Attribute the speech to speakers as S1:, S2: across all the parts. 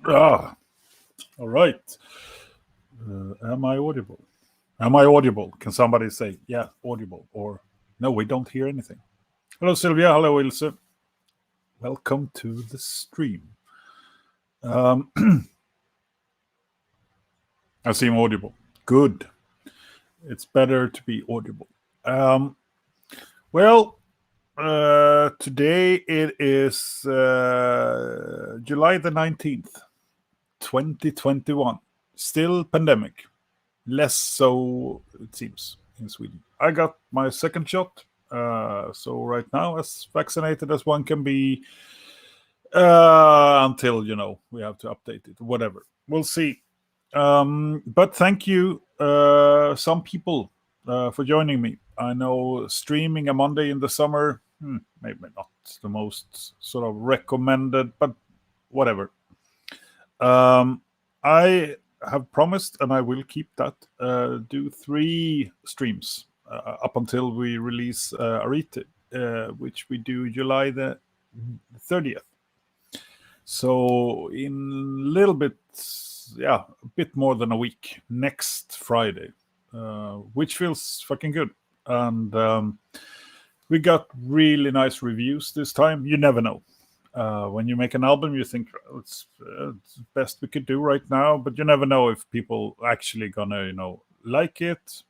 S1: All right. Am I audible? Am I audible? Can somebody say, yeah, audible? Or, no, we don't hear anything. Hello, Sylvia. Hello, Ilse. Welcome to the stream. I seem audible. Good. It's better to be audible. Today it is July the 19th, 2021. Still pandemic. Less so, it seems, in Sweden. I got my second shot. So right now, as vaccinated as one can be, until, we have to update it. Whatever. We'll see. But thank you, some people, for joining me. I know streaming a Monday in the summer, maybe not the most sort of recommended, but whatever. I have promised, and I will keep that, do 3 streams up until we release Arete, which we do July the 30th. So in a little bit, a bit more than a week, next Friday, which feels fucking good. And we got really nice reviews this time. You never know. When you make an album, you think it's the best we could do right now, but you never know if people actually gonna, like it,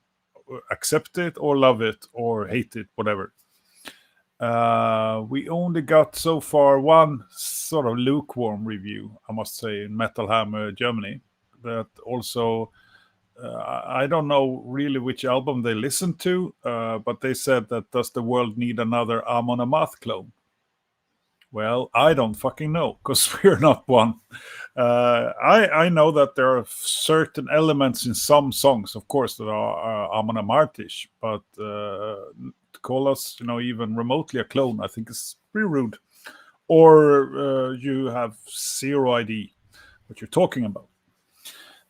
S1: accept it, or love it, or hate it, whatever. We only got so far one sort of lukewarm review, I must say, in Metal Hammer Germany. That also, I don't know really which album they listened to, but they said that does the world need another Amon Amarth clone? Well, I don't fucking know, because we're not one. I know that there are certain elements in some songs, of course, that are Amon Amarth-ish, but to call us, even remotely a clone, I think is pretty rude. Or you have zero idea what you're talking about.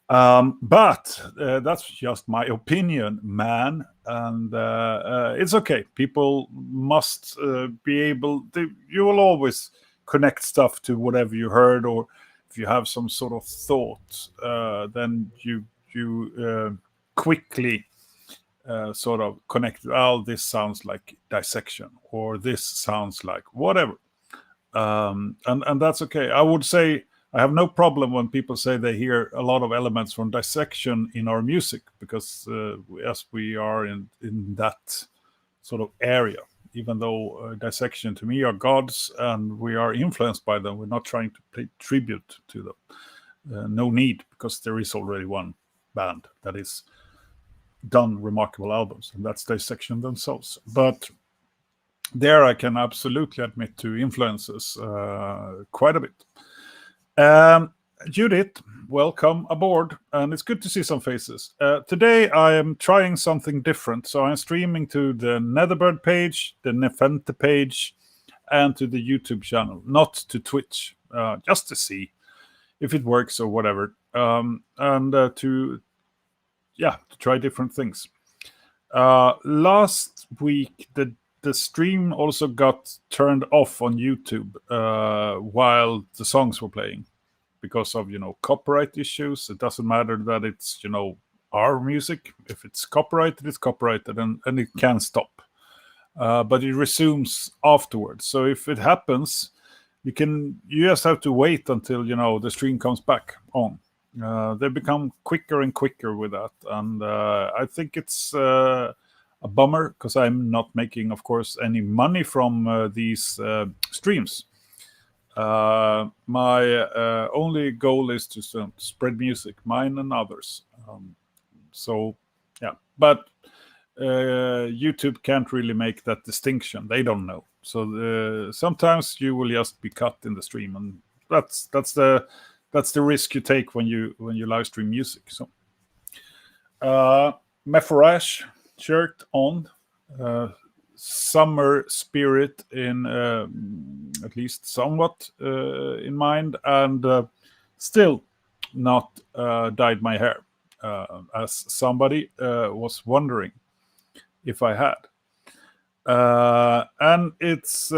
S1: But that's just my opinion, man. And it's okay. People must be able to, you will always connect stuff to whatever you heard, or if you have some sort of thought, then you quickly sort of connect, this sounds like dissection, or this sounds like whatever. And that's okay. I would say I have no problem when people say they hear a lot of elements from dissection in our music, because as we are in that sort of area, even though dissection to me are gods and we are influenced by them, we're not trying to pay tribute to them. No need, because there is already one band that is done remarkable albums, and that's dissection themselves. But there I can absolutely admit to influences quite a bit. Judith, welcome aboard, and it's good to see some faces. Today I am trying something different, so I'm streaming to the Netherbird page, the Nephente page, and to the YouTube channel, not to Twitch, just to see if it works or whatever, and to try different things. Last week, the stream also got turned off on YouTube while the songs were playing, because of copyright issues. It doesn't matter that it's our music. If it's copyrighted, it's copyrighted, and it can stop. But it resumes afterwards. So if it happens, you just have to wait until the stream comes back on. They become quicker and quicker with that, and I think it's a bummer, because I'm not making, of course, any money from these streams. My only goal is to spread music, mine and others. But YouTube can't really make that distinction. They don't know. So sometimes you will just be cut in the stream, and that's the risk you take when you live stream music. So Mepharash shirt on, summer spirit in at least somewhat in mind, and still not dyed my hair, as somebody was wondering if I had. And it's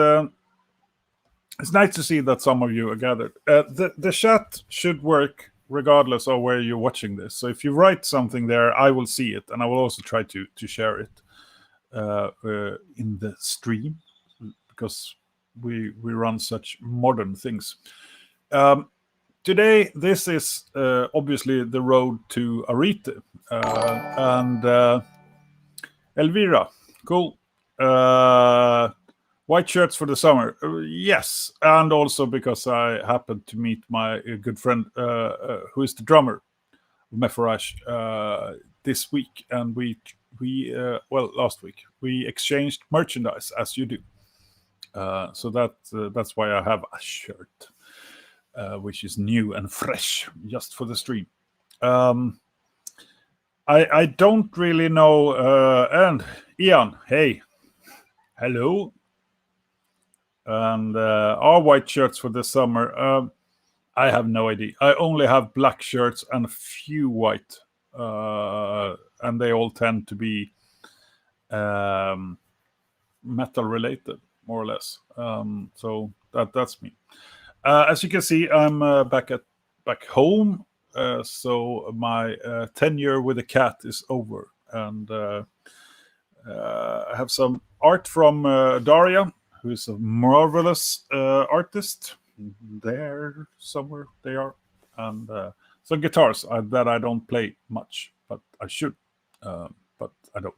S1: It's nice to see that some of you are gathered. The chat should work regardless of where you're watching this. So if you write something there, I will see it, and I will also try to share it in the stream, because we run such modern things. Today, this is obviously the road to Arete, and Elvira, cool. White shirts for the summer, yes, and also because I happened to meet my good friend who is the drummer of Mepharash this week, and we last week we exchanged merchandise, as you do. So that's why I have a shirt, which is new and fresh, just for the stream. I don't really know. And Ian, hey, hello. And our white shirts for the summer, I have no idea. I only have black shirts and a few white, and they all tend to be metal related, more or less. So that's me. As you can see, I'm back home. So my tenure with the cat is over, and I have some art from Daria, who is a marvelous artist. There, somewhere they are, and some guitars that I don't play much, but I should, but I don't.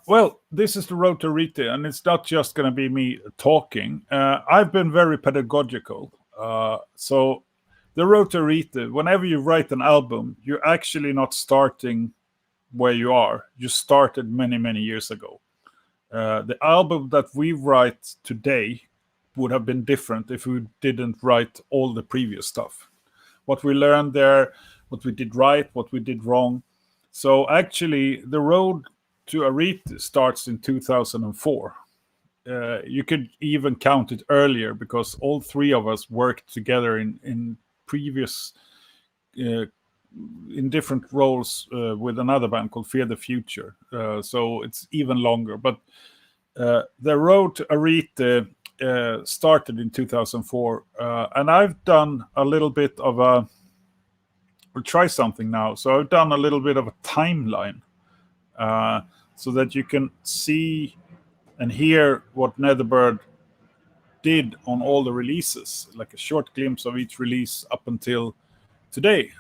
S1: Well, this is the road to Arete, and it's not just going to be me talking. I've been very pedagogical. So the road to Arete, whenever you write an album, you're actually not starting where you are. You started many, many years ago. The album that we write today would have been different if we didn't write all the previous stuff. What we learned there, what we did right, what we did wrong. So actually, the road to Arete starts in 2004. You could even count it earlier, because all three of us worked together in previous, in different roles with another band called Fear the Future. So it's even longer. But the road to Arete started in 2004. And I've done a little bit of a... We'll try something now. So I've done a little bit of a timeline, so that you can see and hear what Netherbird did on all the releases, like a short glimpse of each release up until today.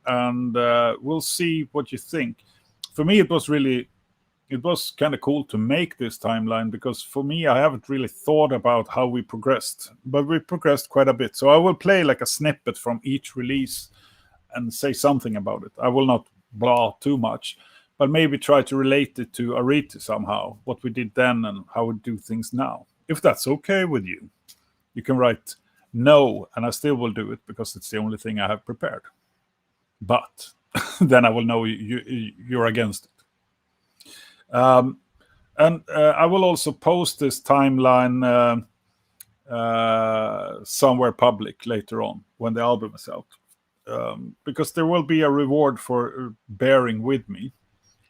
S1: And we'll see what you think. For me, it was kind of cool to make this timeline, because for me, I haven't really thought about how we progressed, but we progressed quite a bit. So I will play like a snippet from each release and say something about it. I will not blah too much, but maybe try to relate it to Arete somehow, what we did then and how we do things now. If that's okay with you, you can write no, and I still will do it, because it's the only thing I have prepared. But then I will know you're against it. And I will also post this timeline somewhere public later on when the album is out, because there will be a reward for bearing with me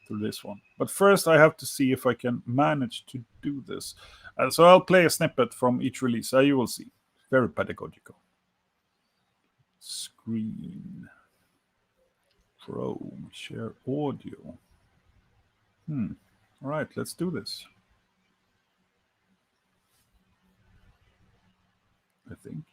S1: through this one. But first, I have to see if I can manage to do this. So I'll play a snippet from each release. You will see. Very pedagogical. Screen. Chrome. Share audio. All right, let's do this. I think.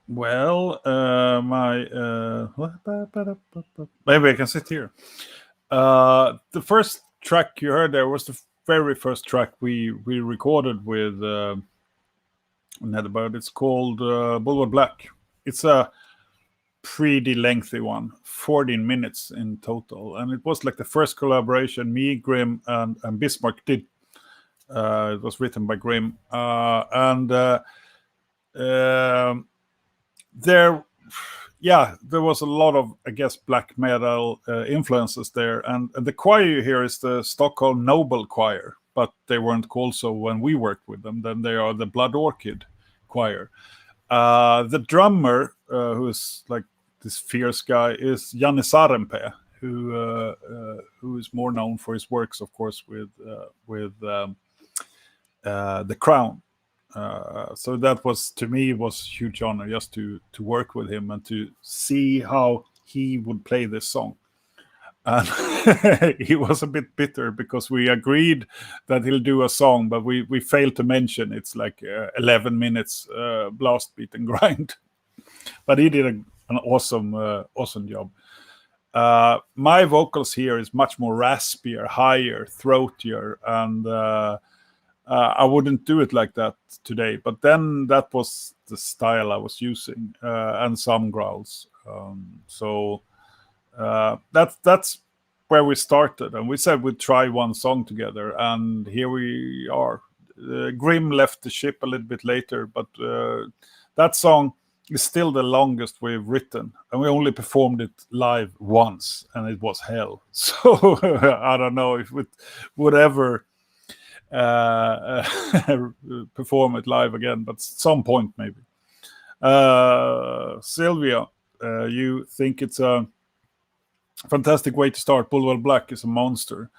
S1: Well, maybe I can sit here. The first track you heard there was the very first track we recorded with Netherberg. It's called Boulevard Black. It's a pretty lengthy one, 14 minutes in total, and it was like the first collaboration me, Grim, and Bismarck did. It was written by Grim, and there was a lot of, I guess, black metal influences there, and the choir here is the Stockholm Noble Choir, but they weren't called so when we worked with them. Then they are the Blood Orchid Choir. The drummer, who is like this fierce guy, is Janne Sarenpää, who is more known for his works, of course, with The Crown. So that was, to me, was a huge honor just to work with him and to see how he would play this song. And he was a bit bitter because we agreed that he'll do a song, but we failed to mention it's like 11 minutes blast beat and grind. But he did an awesome job. My vocals here is much more raspier, higher, throatier, and I wouldn't do it like that today, but then that was the style I was using, and some growls. So that's where we started, and we said we'd try one song together, and here we are. Grim left the ship a little bit later, but that song is still the longest we've written, and we only performed it live once, and it was hell. So I don't know if it would ever perform it live again, but at some point maybe. Sylvia, you think it's a fantastic way to start. Boulevard Black is a monster.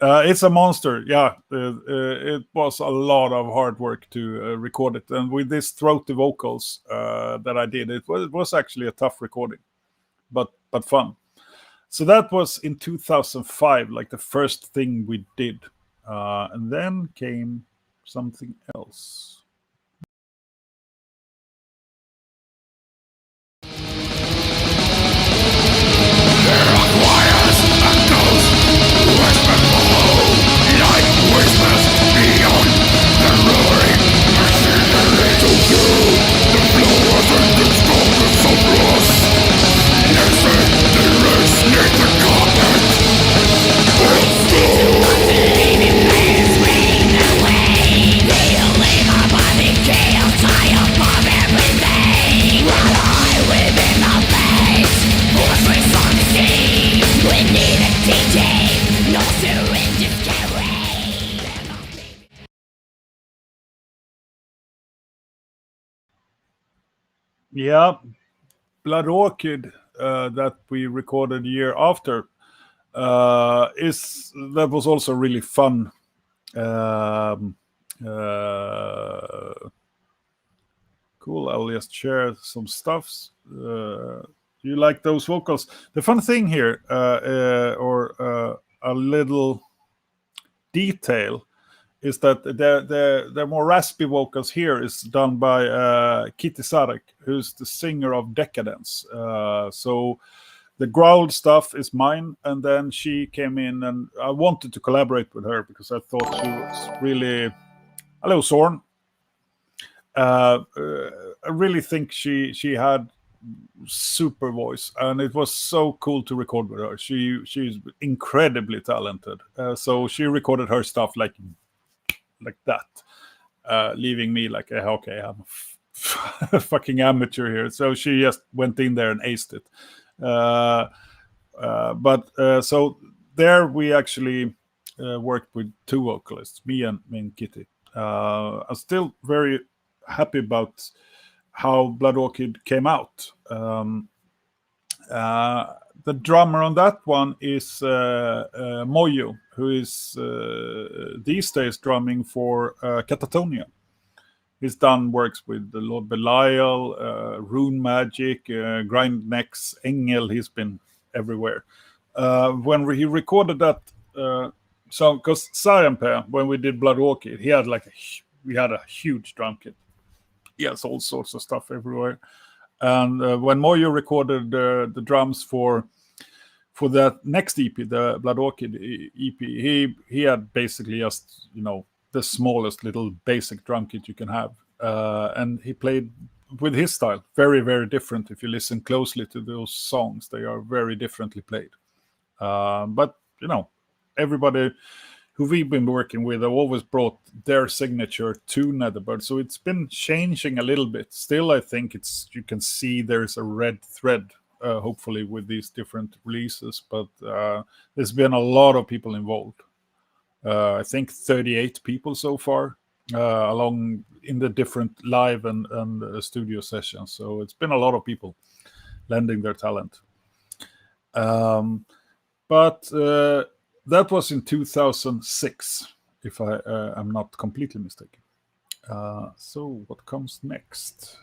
S1: It's a monster, yeah. It was a lot of hard work to record it, and with these throaty vocals that I did, it was actually a tough recording, but fun. So that was in 2005, like the first thing we did. And then came something else. Yeah, Blood Orchid that we recorded a year after that was also really fun. Cool. I'll just share some stuffs. You like those vocals? The fun thing here, or a little detail, is that the more raspy vocals here is done by Kitty Sarek, who's the singer of Decadence. So the growled stuff is mine, and then she came in, and I wanted to collaborate with her because I thought she was really... Hello, Zorn. I really think she had super voice, and it was so cool to record with her. She's incredibly talented. So she recorded her stuff like that, leaving me like, okay, I'm a fucking amateur here. So she just went in there and aced it. So there we actually worked with two vocalists, me and Kitty. I'm still very happy about how Blood Orchid came out. The drummer on that one is Moyo, who is these days drumming for Catatonia. He's done works with the Lord Belial, Rune Magic, Grind Necks, Engel. He's been everywhere. When he recorded that song, because Sarenpää, when we did Blood Orchid, we had a huge drum kit. He has all sorts of stuff everywhere. And when Mojo recorded the drums for that next EP, the Blood Orchid EP, he had basically just, the smallest little basic drum kit you can have. And he played with his style, very, very different. If you listen closely to those songs, they are very differently played. But, everybody who we've been working with have always brought their signature to Netherbird. So it's been changing a little bit. Still, I think you can see there's a red thread, hopefully, with these different releases. But there's been a lot of people involved. I think 38 people so far, along in the different live and studio sessions. So it's been a lot of people lending their talent. But that was in 2006, if I am not completely mistaken. So what comes next?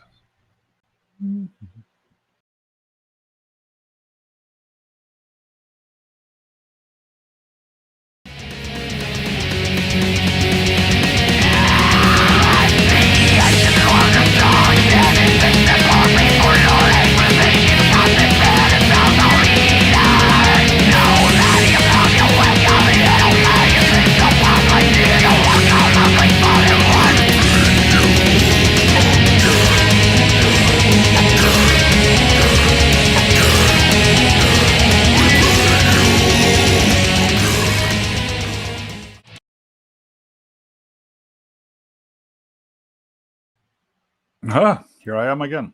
S1: Here I am again.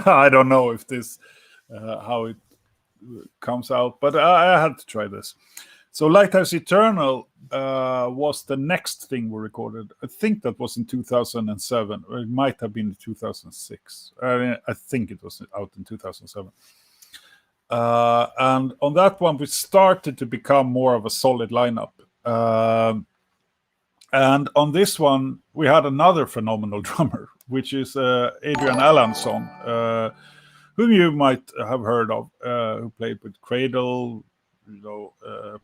S1: I don't know if this how it comes out, but I had to try this. So Lighthouse Eternal was the next thing we recorded. I think that was in 2007, or it might have been 2006. I think it was out in 2007. And on that one, we started to become more of a solid lineup. And on this one, we had another phenomenal drummer, which is Adrian Allansson, whom you might have heard of, who played with Cradle,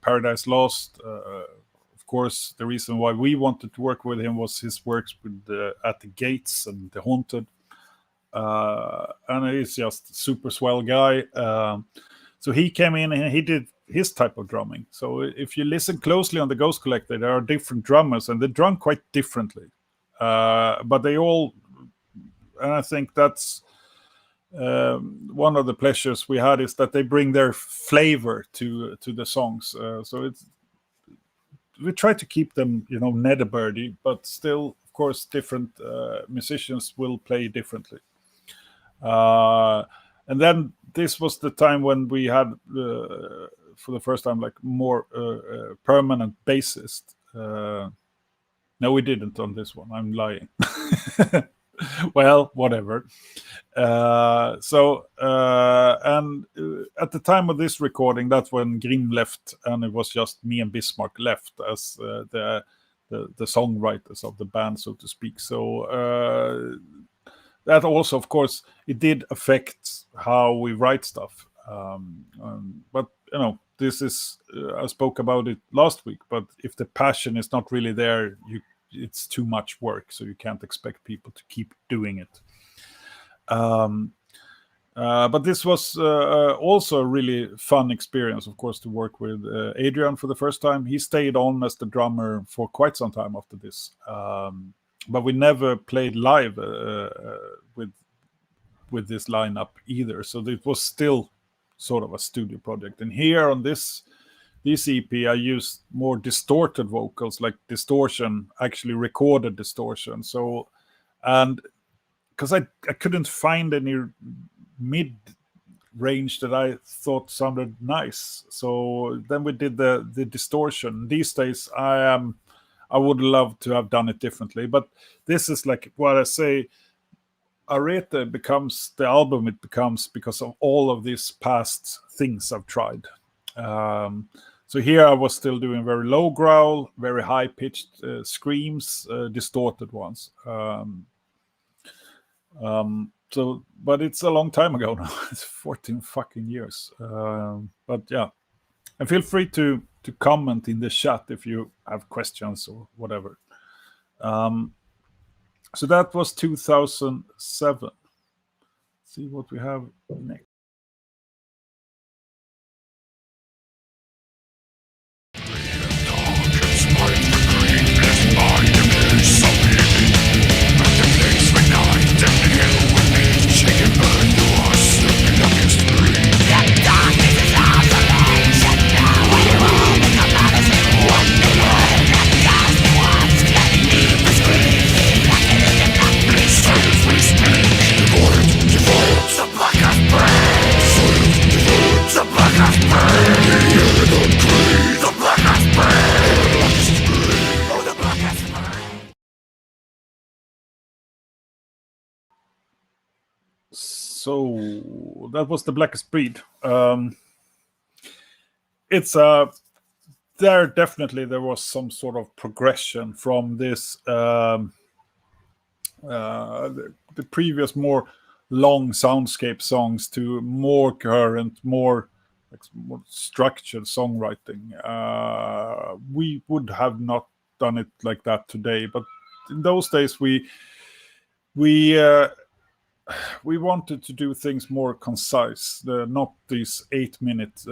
S1: Paradise Lost. Of course, the reason why we wanted to work with him was his works with At the Gates and The Haunted. And he's just a super swell guy. So he came in and he did his type of drumming. So if you listen closely on the Ghost Collector, there are different drummers and they drum quite differently. But they all, and I think that's one of the pleasures we had, is that they bring their flavor to the songs. So we try to keep them, Netherbirdy, but still, of course, different musicians will play differently. And then this was the time when we had, for the first time, like more permanent bassist. No, we didn't on this one. I'm lying. Well, whatever. And at the time of this recording, that's when Grim left, and it was just me and Bismarck left as the songwriters of the band, so to speak. So that also, of course, it did affect how we write stuff. But this is, I spoke about it last week, but if the passion is not really there, it's too much work, so you can't expect people to keep doing it. But this was also a really fun experience, of course, to work with Adrian for the first time. He stayed on as the drummer for quite some time after this. But we never played live with this lineup either. So it was still sort of a studio project. And here on this EP, I used more distorted vocals, like distortion, actually recorded distortion. So, and because I couldn't find any mid range that I thought sounded nice. So then we did the distortion. These days, I would love to have done it differently. But this is like what I say, Arete becomes the album it becomes because of all of these past things I've tried. So here I was still doing very low growl, very high pitched screams, distorted ones. So, but it's a long time ago now. It's 14 fucking years. But yeah, and feel free to comment in the chat if you have questions or whatever. So that was 2007. see what we have next. So that was the Blackest Breed. It's there definitely there was some sort of progression from this the previous more long soundscape songs to more current, more structured songwriting. We would have not done it like that today, but in those days we wanted to do things more concise, not these 8-minute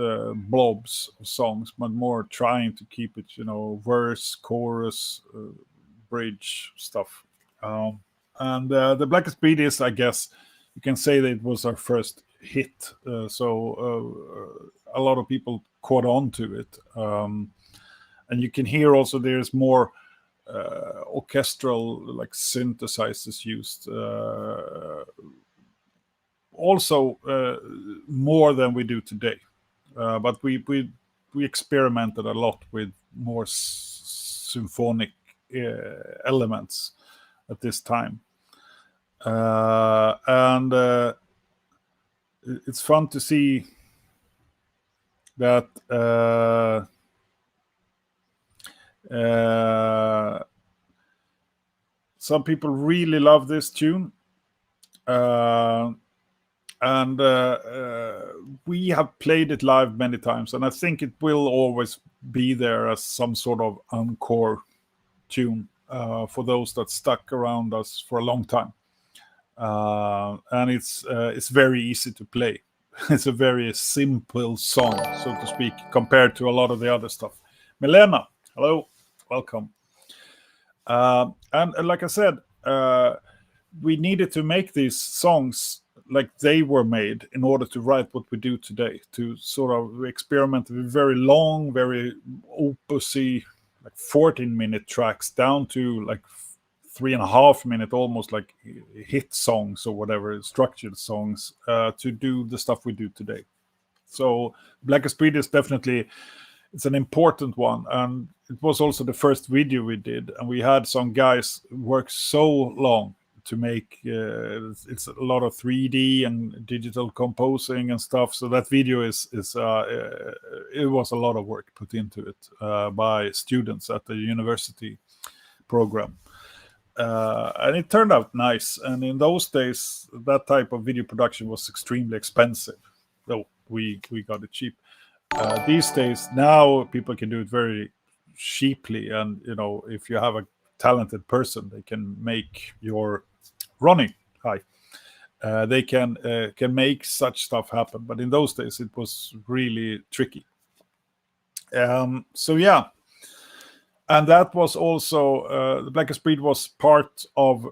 S1: blobs of songs, but more trying to keep it, verse, chorus, bridge stuff. And the Blackest Breed is, I guess, you can say that it was our first hit. So a lot of people caught on to it. And you can hear also there's more orchestral, like synthesizers used. Also more than we do today. But we experimented a lot with more symphonic elements at this time. And it's fun to see that some people really love this tune. And we have played it live many times, and I think it will always be there as some sort of encore tune for those that stuck around us for a long time. And it's very easy to play. It's a very simple song, so to speak, compared to a lot of the other stuff. Milena, hello, welcome. And like I said, we needed to make these songs like they were made in order to write what we do today, to sort of experiment with very long, very opusy, like 14-minute tracks down to like 3.5-minute, almost like hit songs or whatever, structured songs, to do the stuff we do today. So Blackest Breed is definitely, it's an important one, and it was also the first video we did, and we had some guys work so long to make. It's a lot of 3D and digital composing and stuff. So that video is it was a lot of work put into it by students at the university program, and it turned out nice. And in those days, that type of video production was extremely expensive, though we got it cheap. These days, now people can do it very cheaply, and if you have a talented person, they can make your Ronnie, hi. They can make such stuff happen, but in those days it was really tricky. So yeah, and that was also the Blackest Breed was part of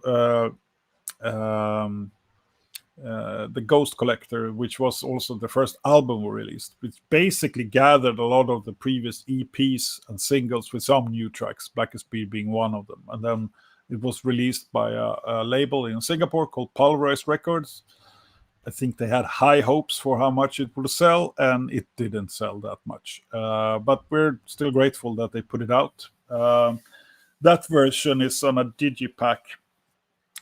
S1: the Ghost Collector, which was also the first album we released, which basically gathered a lot of the previous EPs and singles with some new tracks, Blackest Breed being one of them. And then it was released by a label in Singapore called Pulverized Records. I think they had high hopes for how much it would sell, and it didn't sell that much. But we're still grateful that they put it out. That version is on a digipack.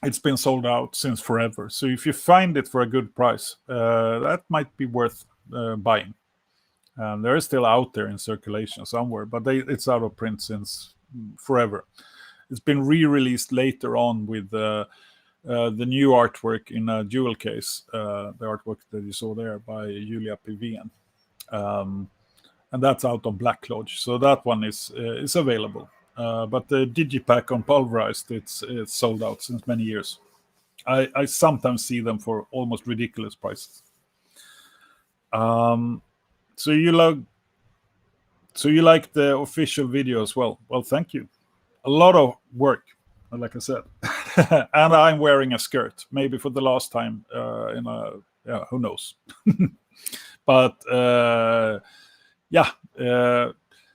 S1: It's been sold out since forever. So if you find it for a good price, that might be worth buying. And they're still out there in circulation somewhere, but it's out of print since forever. It's been re-released later on with the new artwork in a jewel case, the artwork that you saw there by Julia Pivien. And that's out on Black Lodge. So that one is available. But the digipack on Pulverized, it's sold out since many years. I sometimes see them for almost ridiculous prices. So you like the official video as well? Well, thank you. A lot of work, like I said, and I'm wearing a skirt, maybe for the last time. Who knows? But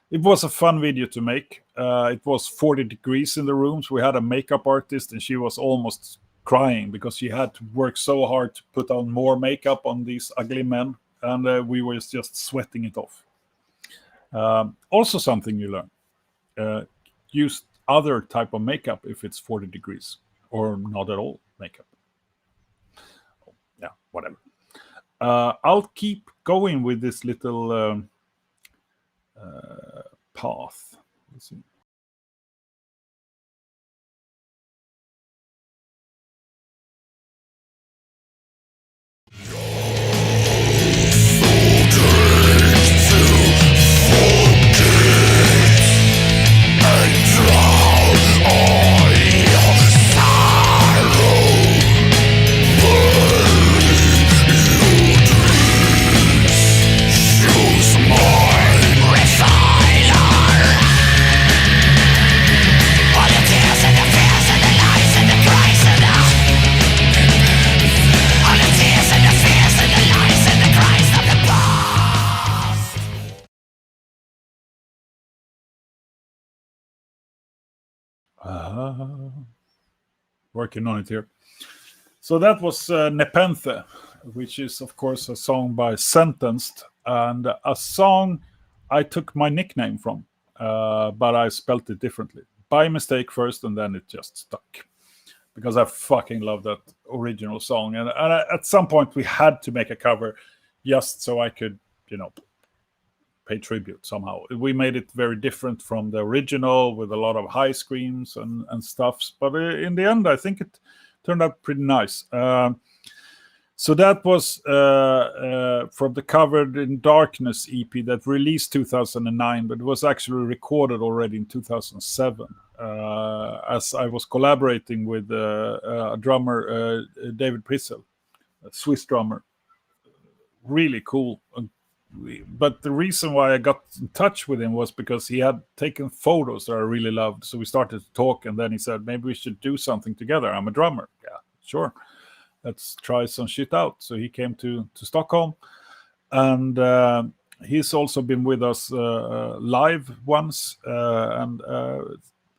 S1: it was a fun video to make. It was 40 degrees in the rooms. We had a makeup artist, and she was almost crying because she had to work so hard to put on more makeup on these ugly men, and we were just sweating it off. Also, something you learn: use other type of makeup if it's 40 degrees, or not at all makeup. Yeah, whatever. I'll keep going with this little path. Let's see. Working on it here. So that was Nephente, which is, of course, a song by Sentenced, and a song I took my nickname from, but I spelt it differently. By mistake first, and then it just stuck. Because I fucking love that original song. And at some point, we had to make a cover just so I could, pay tribute somehow. We made it very different from the original with a lot of high screams and stuff. But in the end, I think it turned out pretty nice. So that was from the Covered in Darkness EP that released 2009, but it was actually recorded already in 2007. As I was collaborating with a drummer, David Prissel, a Swiss drummer. Really cool. But the reason why I got in touch with him was because he had taken photos that I really loved. So we started to talk, and then he said, maybe we should do something together. I'm a drummer. Yeah, sure. Let's try some shit out. So he came to Stockholm, and he's also been with us live once. And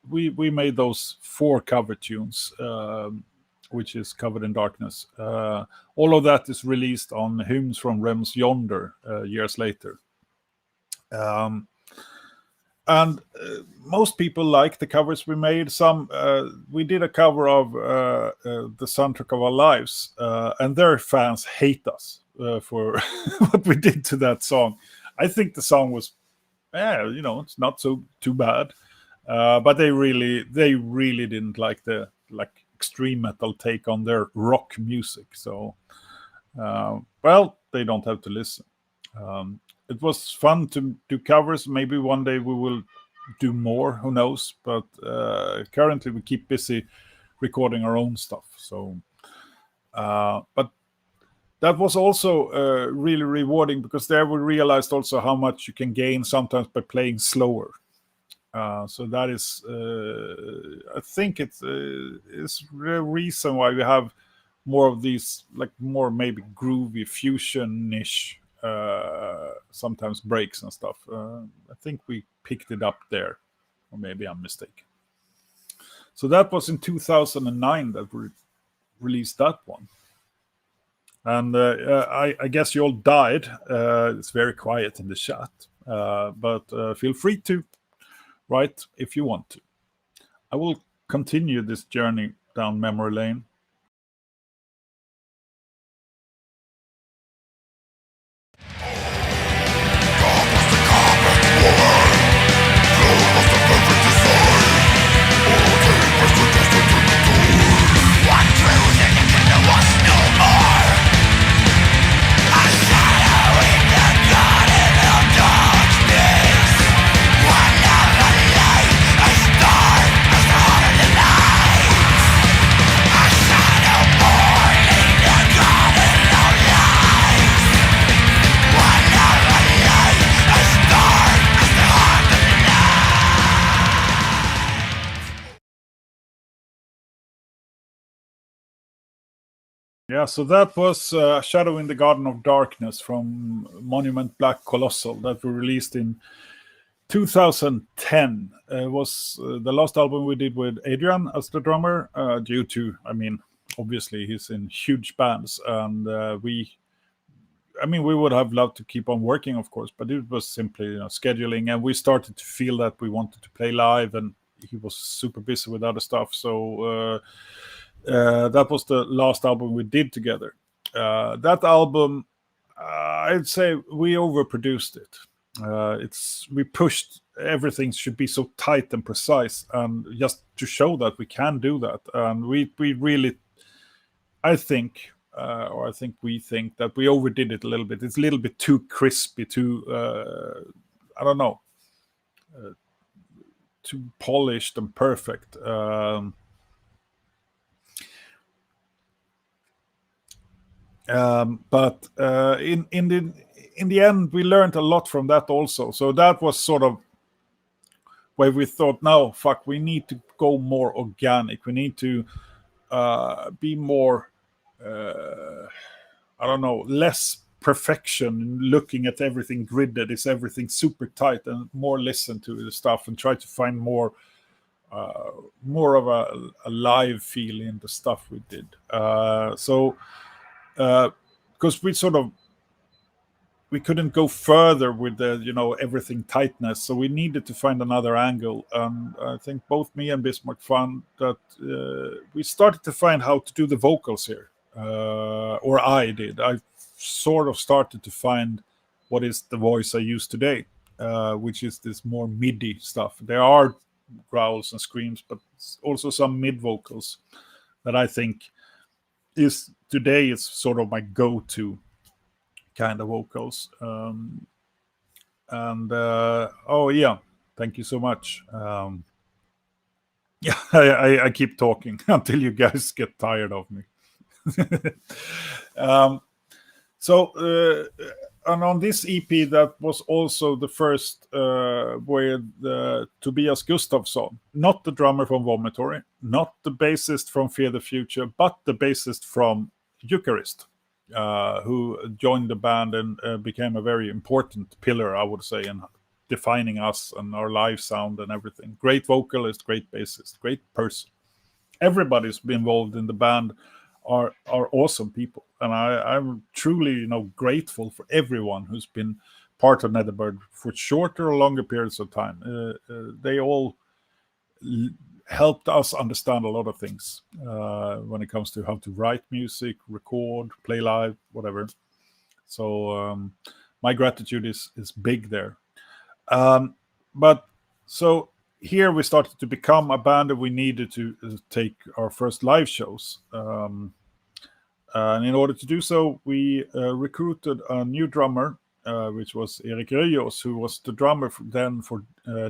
S1: we made those 4 cover tunes, which is Covered in Darkness. All of that is released on Hymns from Realms Yonder years later. And most people like the covers we made. We did a cover of the soundtrack of our lives, and their fans hate us for what we did to that song. I think the song was, it's not so too bad, but they really didn't like the extreme metal take on their rock music. So, they don't have to listen. It was fun to do covers. Maybe one day we will do more, who knows? But currently we keep busy recording our own stuff. So, but that was also really rewarding, because there we realized also how much you can gain sometimes by playing slower. So that is, I think it's the reason why we have more of these, more maybe groovy fusion-ish, sometimes breaks and stuff. I think we picked it up there, or maybe I'm mistaken. So that was in 2009 that we released that one. And I guess you all died. It's very quiet in the chat, but feel free to write if you want to. I will continue this journey down memory lane.
S2: I
S1: Yeah, so that was Shadow in the Garden of Darkness from Monument Black Colossal that we released in 2010. It was the last album we did with Adrian as the drummer, due to, I mean, obviously he's in huge bands, and we would have loved to keep on working, of course, but it was simply scheduling, and we started to feel that we wanted to play live, and he was super busy with other stuff. So that was the last album we did together. That album, I'd say we overproduced it. We pushed everything should be so tight and precise, and just to show that we can do that. And we really, I think we think that we overdid it a little bit. It's a little bit too crispy, too I don't know, too polished and perfect. But in the end, we learned a lot from that also. So that was sort of where we thought, no, fuck, we need to go more organic. We need to be more, I don't know, less perfection, looking at everything gridded. Is everything super tight, and more listen to the stuff and try to find more of a live feel in the stuff we did. Because we couldn't go further with the everything tightness, so we needed to find another angle. I think both me and Bismarck found that we started to find how to do the vocals here, or I did. I sort of started to find what is the voice I use today, which is this more MIDI stuff. There are growls and screams, but also some mid vocals that I think is today is sort of my go-to kind of vocals. Oh yeah, thank you so much. Yeah, I keep talking until you guys get tired of me. And on this EP, that was also the first with Tobias Gustafsson, not the drummer from Vomitory, not the bassist from Fear the Future, but the bassist from Eucharist, who joined the band and became a very important pillar, I would say, in defining us and our live sound and everything. Great vocalist, great bassist, great person. Everybody's been involved in the band are awesome people, and I'm truly grateful for everyone who's been part of Netherbird for shorter or longer periods of time. They all helped us understand a lot of things when it comes to how to write music, record, play live, whatever. So my gratitude is big there. But so here we started to become a band that we needed to take our first live shows. And in order to do so, we recruited a new drummer, which was Erik Röjos, who was the drummer for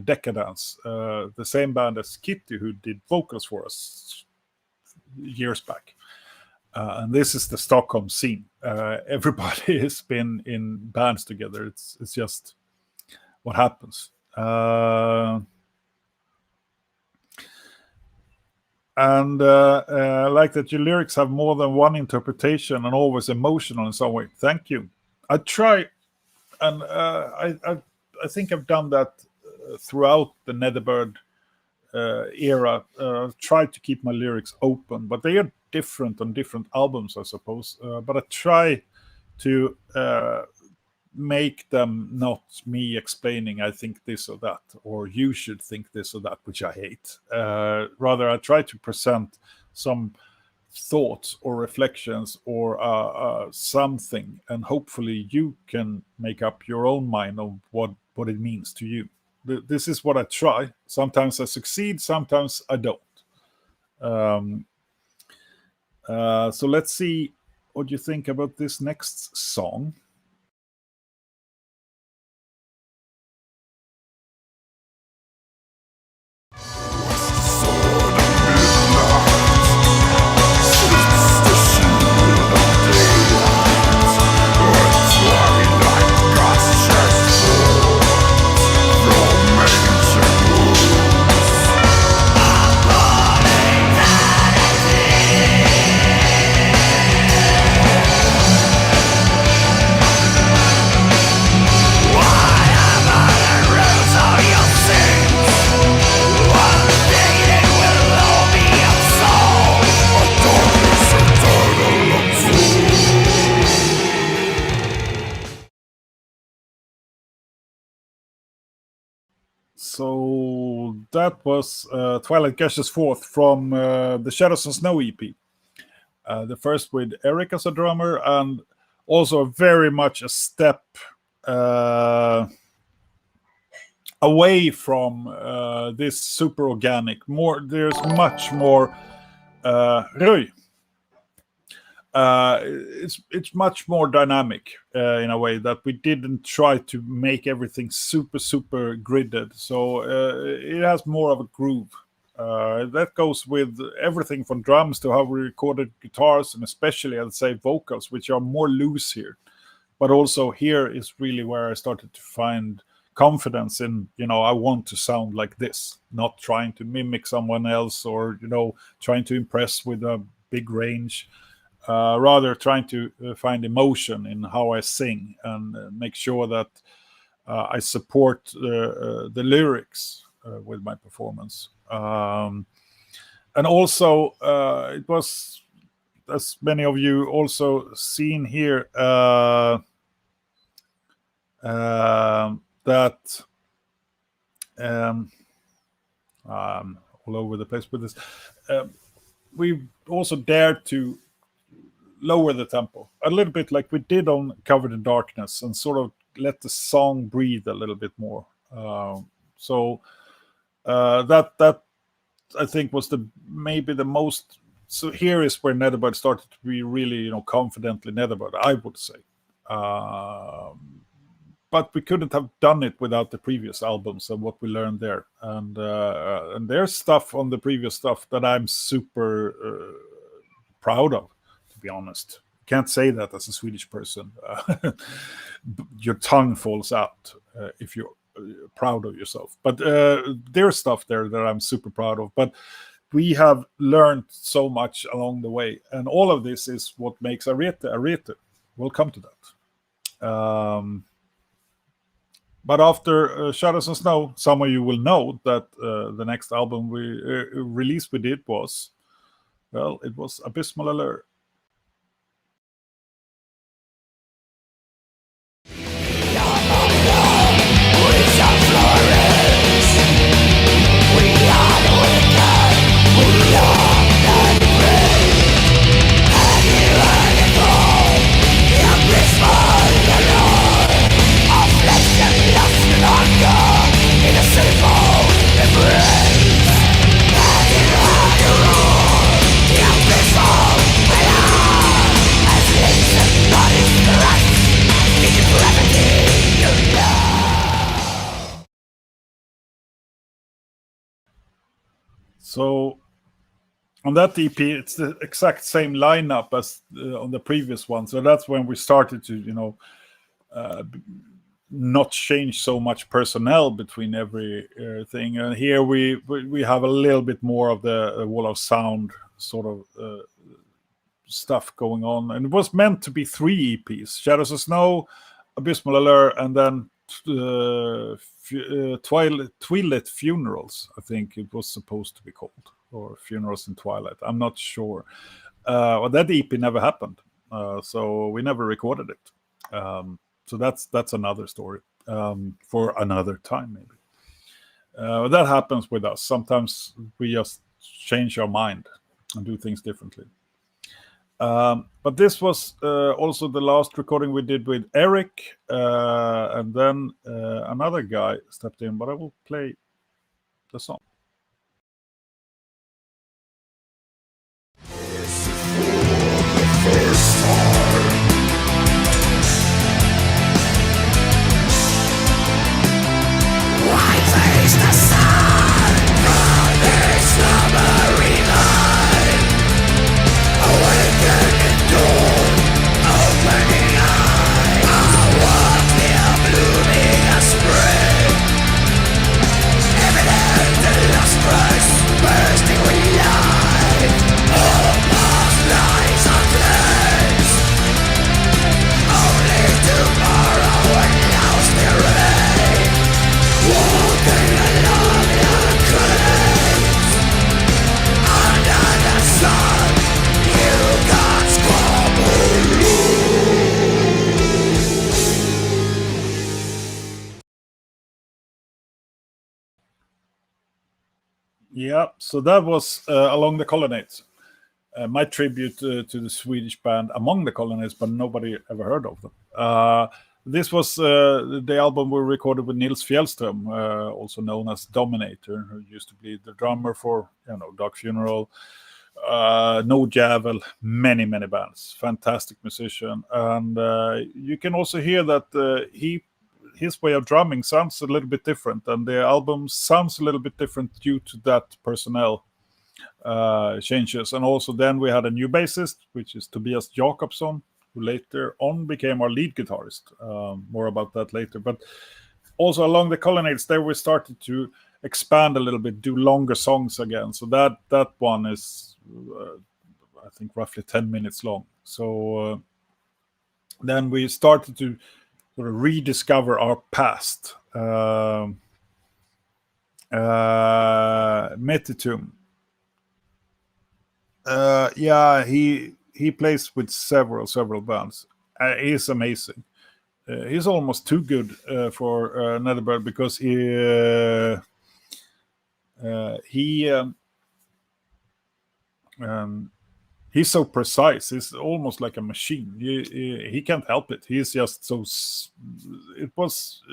S1: Decadence, the same band as Kitty, who did vocals for us years back. And this is the Stockholm scene. Everybody has been in bands together. It's just what happens. And like that your lyrics have more than one interpretation and always emotional in some way. Thank you. I try, and I think I've done that throughout the Netherbird era. Try to keep my lyrics open, but they are different on different albums, I suppose. But I try to make them not me explaining I think this or that, or you should think this or that, which I hate. Rather, I try to present some thoughts or reflections or something, and hopefully you can make up your own mind on what it means to you. This is what I try. Sometimes I succeed, sometimes I don't. So let's see what you think about this next song. So that was Twilight Gashes Forth from the Shadows and Snow EP. The first with Eric as a drummer, and also very much a step away from this super organic. There's much more Roy. It's much more dynamic in a way that we didn't try to make everything super gridded. So it has more of a groove. That goes with everything from drums to how we recorded guitars, and especially I'd say vocals, which are more loose here. But also here is really where I started to find confidence in, I want to sound like this, not trying to mimic someone else or, trying to impress with a big range. Rather trying to find emotion in how I sing and make sure that I support the lyrics with my performance. And also, it was, as many of you also seen here, that all over the place with this. We also dared to lower the tempo a little bit, like we did on Covered in Darkness, and sort of let the song breathe a little bit more. So that I think was maybe the most. So here is where Netherbud started to be really, confidently Netherbud, I would say. But we couldn't have done it without the previous albums and what we learned there. And there's stuff on the previous stuff that I'm super proud of, to be honest. Can't say that as a Swedish person. Your tongue falls out if you're proud of yourself. But there's stuff there that I'm super proud of. But we have learned so much along the way. And all of this is what makes Arete Arete. We'll come to that. But after Shadows and Snow, some of you will know that the next album release we did was, well, it was Abysmal Allure. So on that EP, it's the exact same lineup as on the previous one. So that's when we started to, not change so much personnel between everything. And here we have a little bit more of the Wall of Sound sort of stuff going on. And it was meant to be 3 EPs: Shadows of Snow, Abysmal Allure, and then Twilight Funerals, I think it was supposed to be called, or Funerals in Twilight. I'm not sure. Well, that EP never happened, so we never recorded it. So that's another story for another time, maybe. That happens with us. Sometimes we just change our mind and do things differently. But this was also the last recording we did with Eric, and then another guy stepped in, but I will play the song.
S2: Evidence
S1: Yeah, so that was Along the Colonnades. My tribute to the Swedish band Among the Colonnades, but nobody ever heard of them. This was the album we recorded with Nils Fjellström, also known as Dominator, who used to be the drummer for Dark Funeral, No Javel, many bands. Fantastic musician, and you can also hear that his way of drumming sounds a little bit different, and the album sounds a little bit different due to that personnel changes. And also then we had a new bassist, which is Tobias Jakobsson, who later on became our lead guitarist. More about that later. But also Along the Colonnades, there we started to expand a little bit, do longer songs again. So that one is, I think, roughly 10 minutes long. So then we started to sort of rediscover our past. Metitum. Yeah, he plays with several bands. He's amazing. He's almost too good for Netherbird, because he's so precise. He's almost like a machine. He can't help it. He's just so. It was,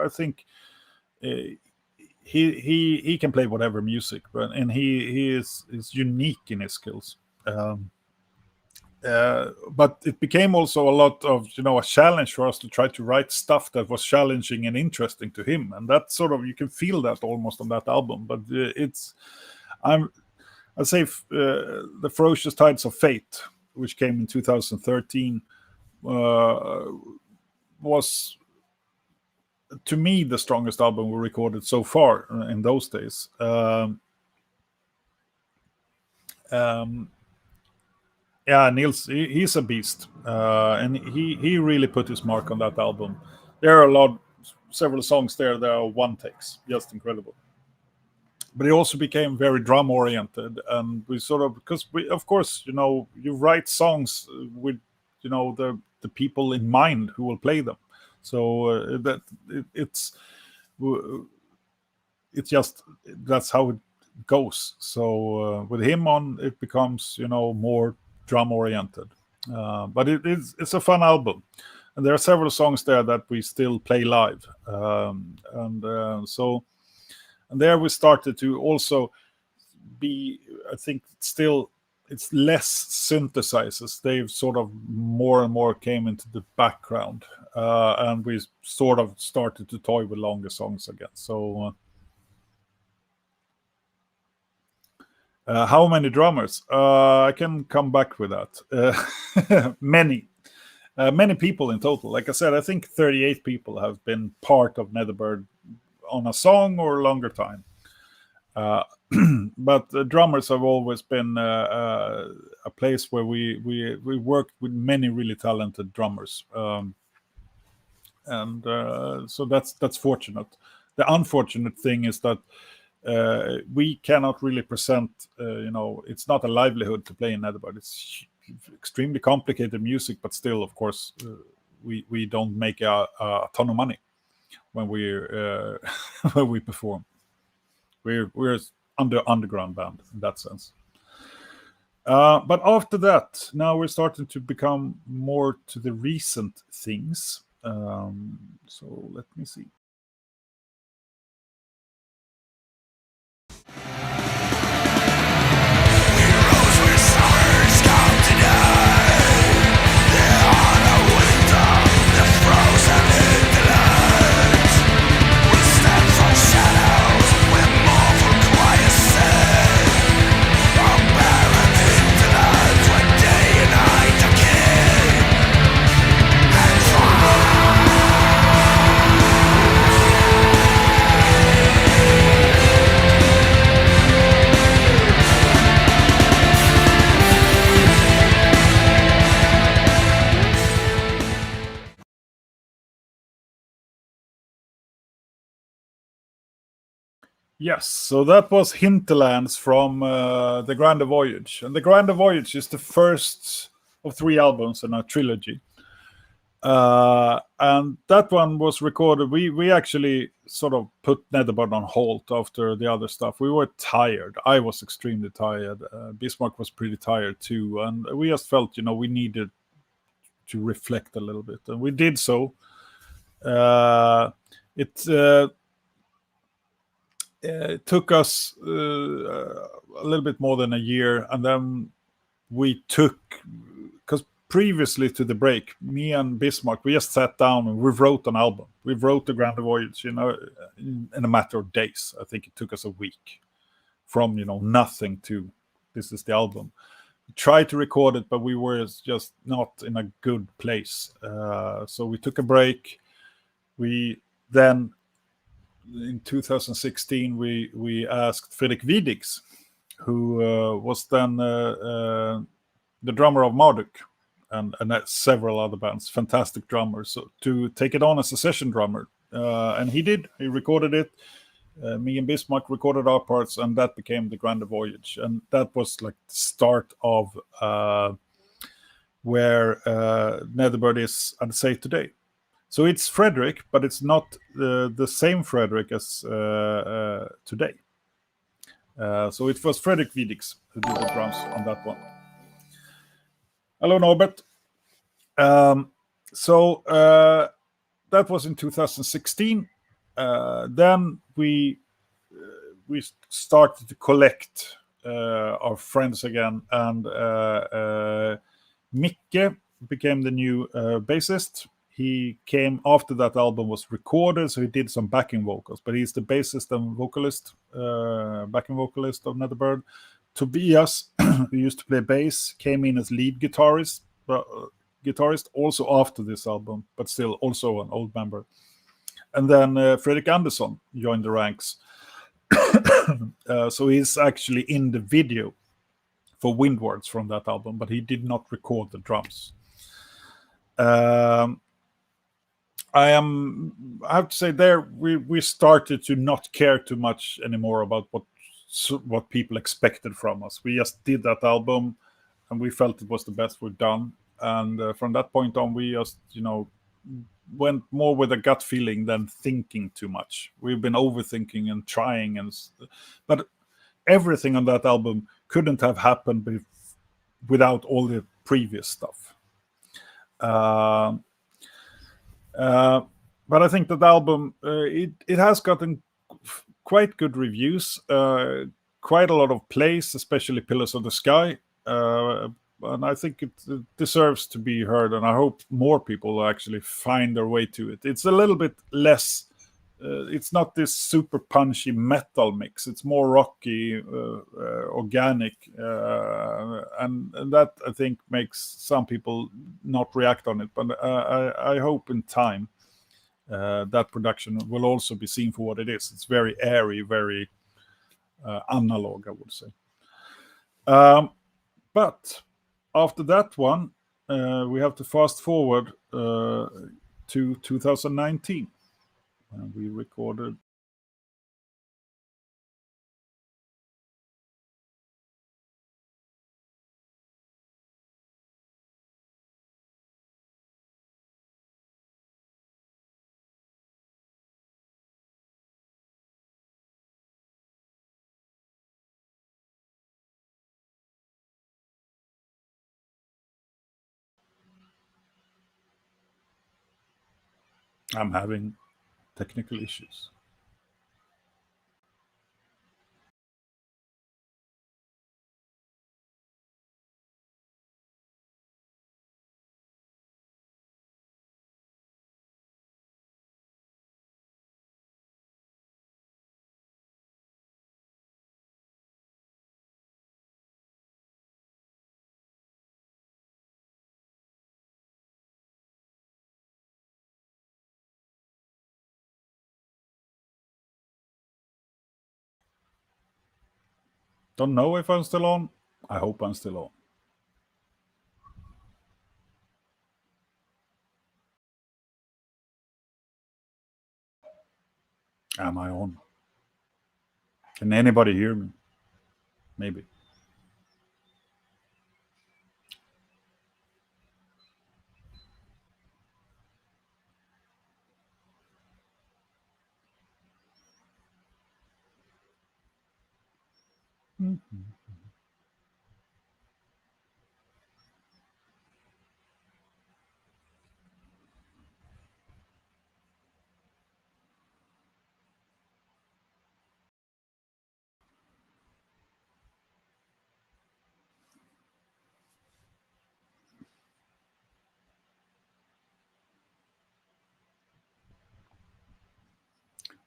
S1: I think, he can play whatever music, and he is unique in his skills. But it became also a lot of a challenge for us to try to write stuff that was challenging and interesting to him, and that sort of, you can feel that almost on that album. But I'd say the Ferocious Tides of Fate, which came in 2013, was, to me, the strongest album we recorded so far in those days. Yeah, Nils, he's a beast, and he really put his mark on that album. There are several songs there that are one takes, just incredible. But he also became very drum oriented, and we sort of, because we, of course, you write songs with the people in mind who will play them. So it's just, that's how it goes. So with him on, it becomes more drum oriented. But it's a fun album, and there are several songs there that we still play live. And there we started to also be, I think, still it's less synthesizers. They've sort of more and more came into the background, and we sort of started to toy with longer songs again. So how many drummers? I can come back with that. Many people in total. Like I said, I think 38 people have been part of Netherbird on a song or longer time. But the drummers have always been a place where we worked with many really talented drummers, and so that's fortunate. The unfortunate thing is that we cannot really present. It's not a livelihood to play in Netherbird. It's extremely complicated music, but still, of course, we don't make a ton of money when when we perform. We're underground band in that sense. But after that, now we're starting to become more to the recent things. So let me see. Yes, so that was Hinterlands from the Grander Voyage. And the Grander Voyage is the first of 3 albums in a trilogy. And that one was recorded. We actually sort of put Netherbird on hold after the other stuff. We were tired. I was extremely tired. Bismarck was pretty tired too, and we just felt, we needed to reflect a little bit, and we did so. It took us a little bit more than a year, and then we took, because previously to the break, me and Bismarck, we just sat down and we wrote an album. We wrote the Grand Voyage, in a matter of days. I think it took us a week from, nothing to this is the album. We tried to record it, but we were just not in a good place. So we took a break. We then, in 2016, we asked Fredrik Widigs, who was then the drummer of Marduk and several other bands, fantastic drummers, so to take it on as a session drummer. And he did. He recorded it. Me and Bismarck recorded our parts, and that became the Grand Voyage. And that was like the start of where Netherbird is, I'd say, today. So it's Fredrik, but it's not the same Fredrik as today. So it was Fredrik Widigs who did the drums on that one. Hello, Norbert. So that was in 2016. Then we started to collect our friends again, and Micke became the new bassist. He came after that album was recorded, so he did some backing vocals, but he's the bassist and vocalist, backing vocalist of Netherbird. Tobias, who used to play bass, came in as lead guitarist, also after this album, but still also an old member. And then Fredrik Andersson joined the ranks. So he's actually in the video for Windwards from that album, but he did not record the drums. I have to say there we started to not care too much anymore about what people expected from us. We just did that album, and we felt it was the best we've done. And from that point on, we just went more with a gut feeling than thinking too much. We've been overthinking and trying, but everything on that album couldn't have happened without all the previous stuff. But I think that album, it has gotten quite good reviews, quite a lot of plays, especially Pillars of the Sky. And I think it deserves to be heard, and I hope more people actually find their way to it. It's a little bit less, it's not this super punchy metal mix. It's more rocky, organic, and that I think makes some people not react on it. But I hope in time that production will also be seen for what it is. It's very airy, very analog, I would say. But after that one, we have to fast forward to 2019. We recorded. I'm having technical issues. Don't know if I'm still on. I hope I'm still on. Am I on? Can anybody hear me? Maybe.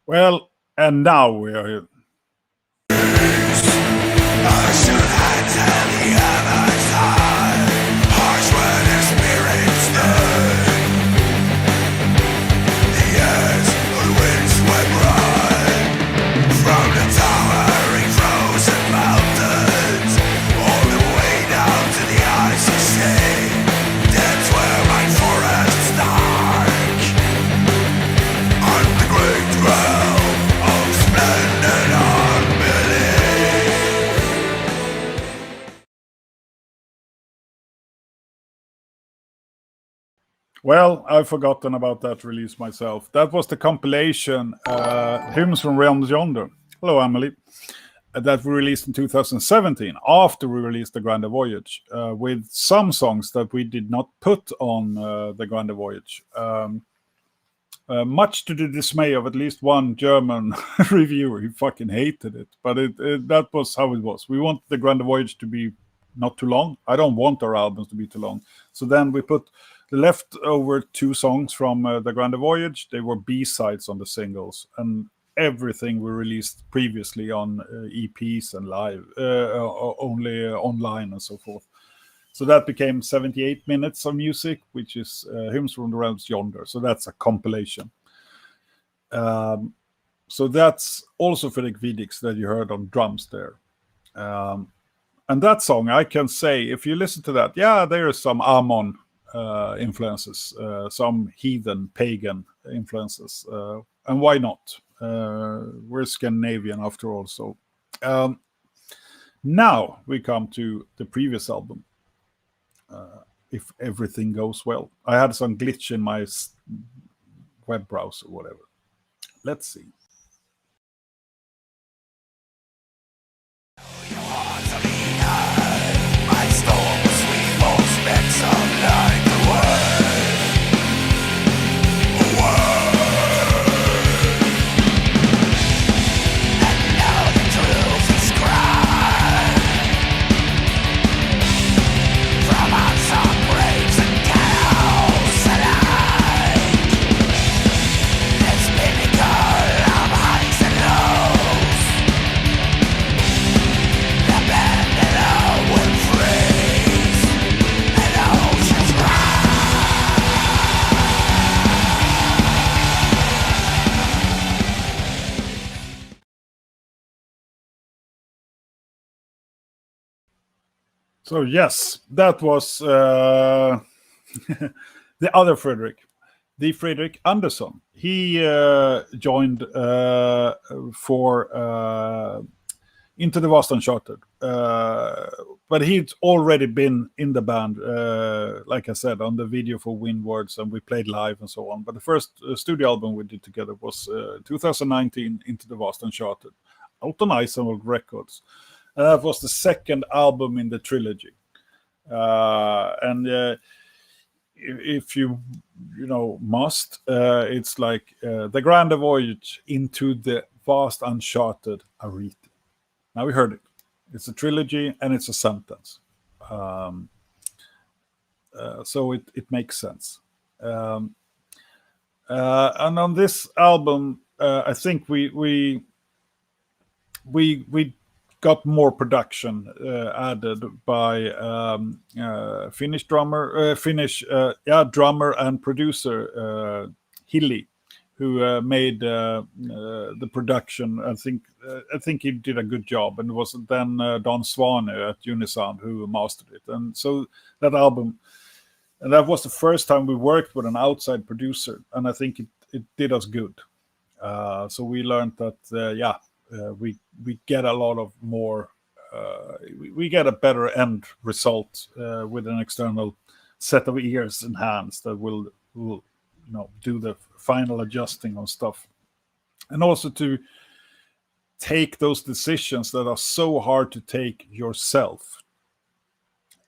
S1: Well, and now we are. Well, I've forgotten about that release myself. That was the compilation Hymns from Realms Yonder. Hello, Emily. That we released in 2017, after we released the Grande Voyage, with some songs that we did not put on the Grande Voyage. Much to the dismay of at least one German reviewer. He fucking hated it. But that was how it was. We wanted the Grande Voyage to be not too long. I don't want our albums to be too long. So then we put the leftover 2 songs from the Grande Voyage. They were B-sides on the singles. And everything we released previously on EPs and live, only online and so forth. So that became 78 minutes of music, which is Hymns from the Realms Yonder. So that's a compilation. So that's also Fredrik Vidix that you heard on drums there. And that song, I can say, if you listen to that, yeah, there is some Amon influences, some heathen, pagan influences. And why not? We're Scandinavian after all. So now we come to the previous album. If everything goes well. I had some glitch in my web browser or whatever. Let's see. So yes, that was the other Fredrik, the Fredrik Andersson. He joined for Into the Vast Uncharted, but he'd already been in the band, like I said, on the video for Windwards, and we played live and so on. But the first studio album we did together was 2019, Into the Vast Uncharted, out on Isenberg Records. That was the second album in the trilogy. If you must, it's like the Grande Voyage Into the Vast Uncharted Arete. Now we heard it. It's a trilogy and it's a sentence. So it makes sense. And on this album, I think we got more production added by Finnish drummer and producer Hilli, who made the production. I think he did a good job, and it was then Don Svane at Unisound who mastered it. And so that album, and that was the first time we worked with an outside producer, and I think it did us good. So we learned that we get a lot of more. We get a better end result with an external set of ears and hands that will do the final adjusting on stuff, and also to take those decisions that are so hard to take yourself.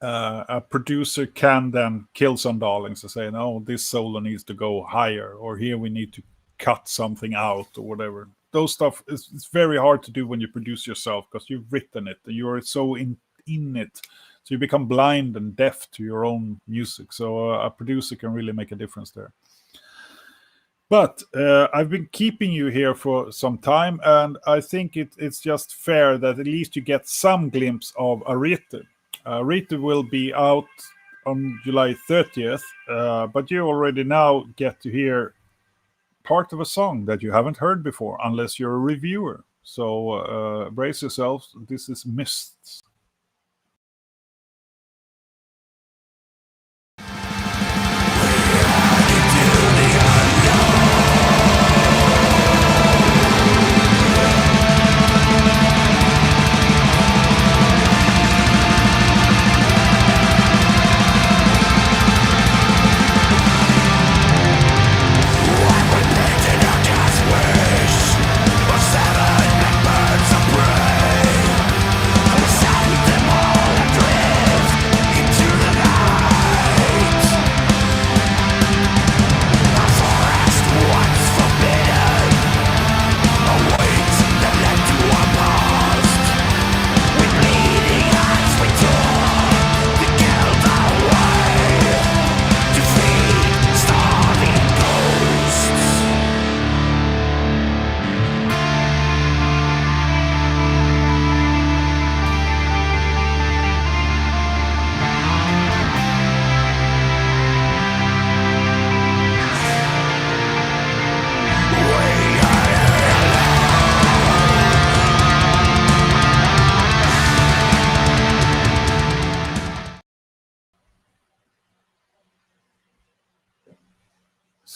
S1: A producer can then kill some darlings and say, no, this solo needs to go higher, or here we need to cut something out, or whatever. Those stuff it's very hard to do when you produce yourself, because you've written it and you're so in it. So you become blind and deaf to your own music. So a producer can really make a difference there. But I've been keeping you here for some time, and I think it's just fair that at least you get some glimpse of Arete. Arete will be out on July 30th, but you already now get to hear part of a song that you haven't heard before, unless you're a reviewer. So brace yourselves. This is Mists.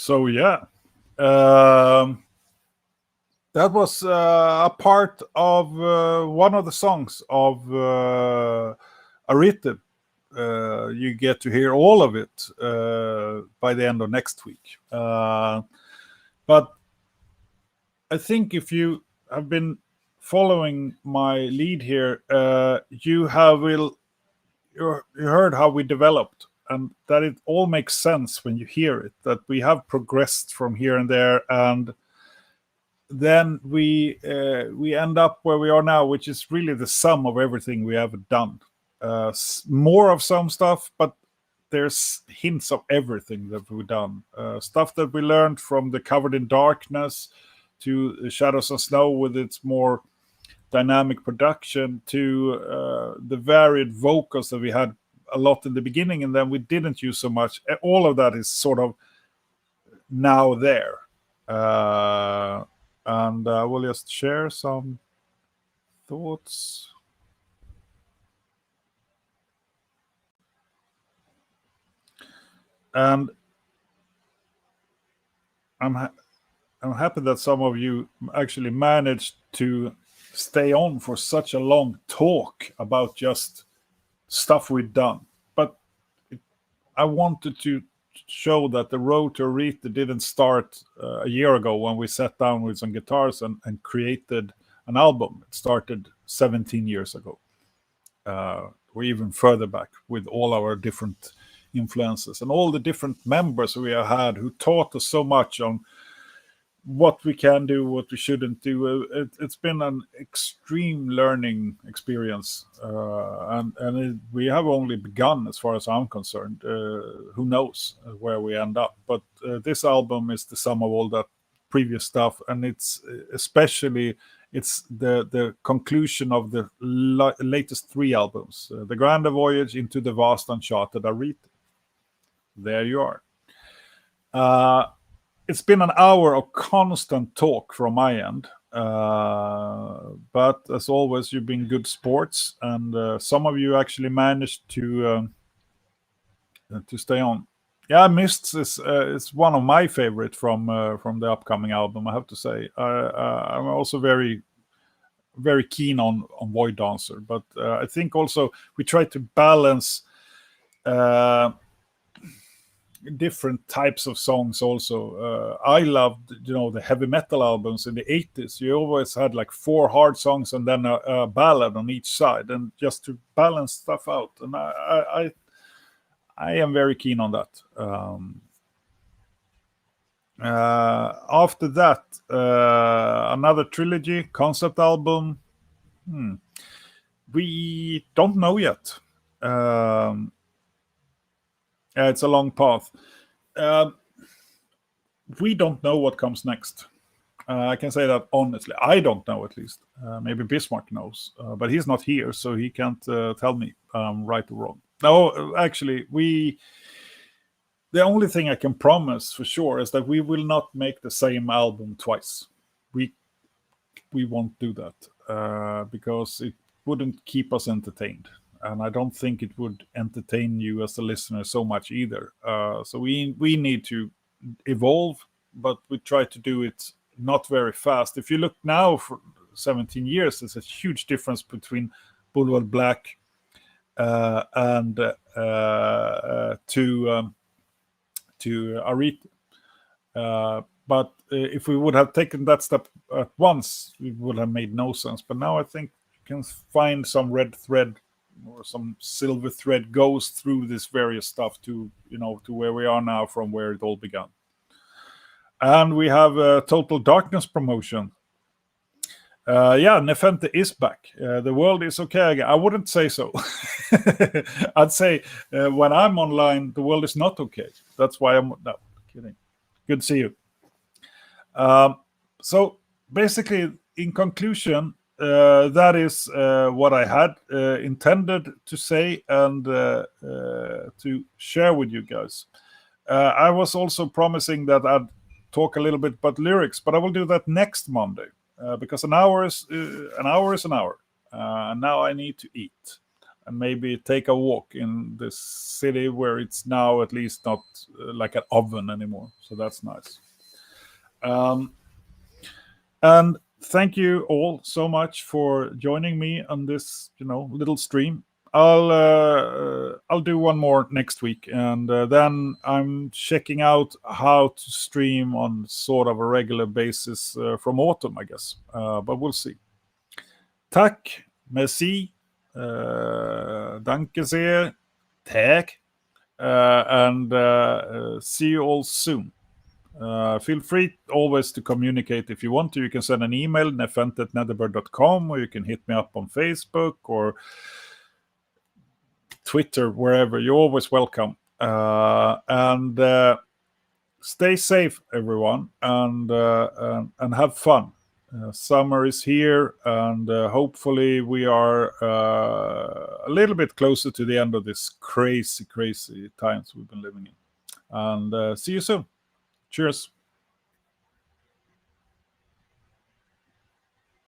S1: So yeah, that was a part of one of the songs of Arete. You get to hear all of it by the end of next week. But I think if you have been following my lead here, you heard how we developed, and that it all makes sense when you hear it, that we have progressed from here and there, and then we end up where we are now, which is really the sum of everything we have done. More of some stuff, but there's hints of everything that we've done. Stuff that we learned from the Covered in Darkness to Shadows and Snow with its more dynamic production, to the varied vocals that we had a lot in the beginning and then we didn't use so much. All of that is sort of now there. And I will just share some thoughts. And I'm happy that some of you actually managed to stay on for such a long talk about just stuff we've done. But I wanted to show that the road to Arete didn't start a year ago when we sat down with some guitars and created an album. It started 17 years ago. Or even further back, with all our different influences and all the different members we have had who taught us so much on what we can do, what we shouldn't do. It's been an extreme learning experience, and we have only begun, as far as I'm concerned. Who knows where we end up? But this album is the sum of all that previous stuff, and it's especially the conclusion of the latest 3 albums: The Grander Voyage, Into the Vast Uncharted, Arete. There you are. It's been an hour of constant talk from my end. But as always, you've been good sports, and some of you actually managed to stay on. Yeah, Mists is one of my favorite from the upcoming album, I have to say. I'm also very, very keen on Void Dancer, but I think also we try to balance different types of songs also. I loved, the heavy metal albums in the 80s. You always had like 4 hard songs and then a ballad on each side, and just to balance stuff out. And I am very keen on that. After that, another trilogy, concept album. We don't know yet. It's a long path. We don't know what comes next. I can say that honestly. I don't know, at least. Maybe Bismarck knows, but he's not here, so he can't tell me right or wrong. No, actually, the only thing I can promise for sure is that we will not make the same album twice. We won't do that because it wouldn't keep us entertained. And I don't think it would entertain you as a listener so much either. So we need to evolve, but we try to do it not very fast. If you look now for 17 years, there's a huge difference between Boulevard Black and to Arete. But if we would have taken that step at once, it would have made no sense. But now I think you can find some red thread or some silver thread goes through this various stuff to where we are now from where it all began. And we have a Total Darkness promotion. Nephente is back. The world is okay again. I wouldn't say so. I'd say when I'm online, the world is not okay. That's why I'm... No, kidding. Good to see you. So basically, in conclusion, that is what I had intended to say and to share with you guys. I was also promising that I'd talk a little bit about lyrics, but I will do that next Monday because an hour is an hour. And now I need to eat and maybe take a walk in this city where it's now at least not like an oven anymore. So that's nice. And thank you all so much for joining me on this, little stream. I'll do one more next week, and then I'm checking out how to stream on sort of a regular basis from autumn, I guess. But we'll see. Tack, merci, danke sehr, tack, and see you all soon. Feel free always to communicate if you want to. You can send an email, nephente@netherbird.com, or you can hit me up on Facebook or Twitter, wherever. You're always welcome. And stay safe, everyone, and have fun. Summer is here, and hopefully we are a little bit closer to the end of this crazy times we've been living in. And see you soon. Cheers.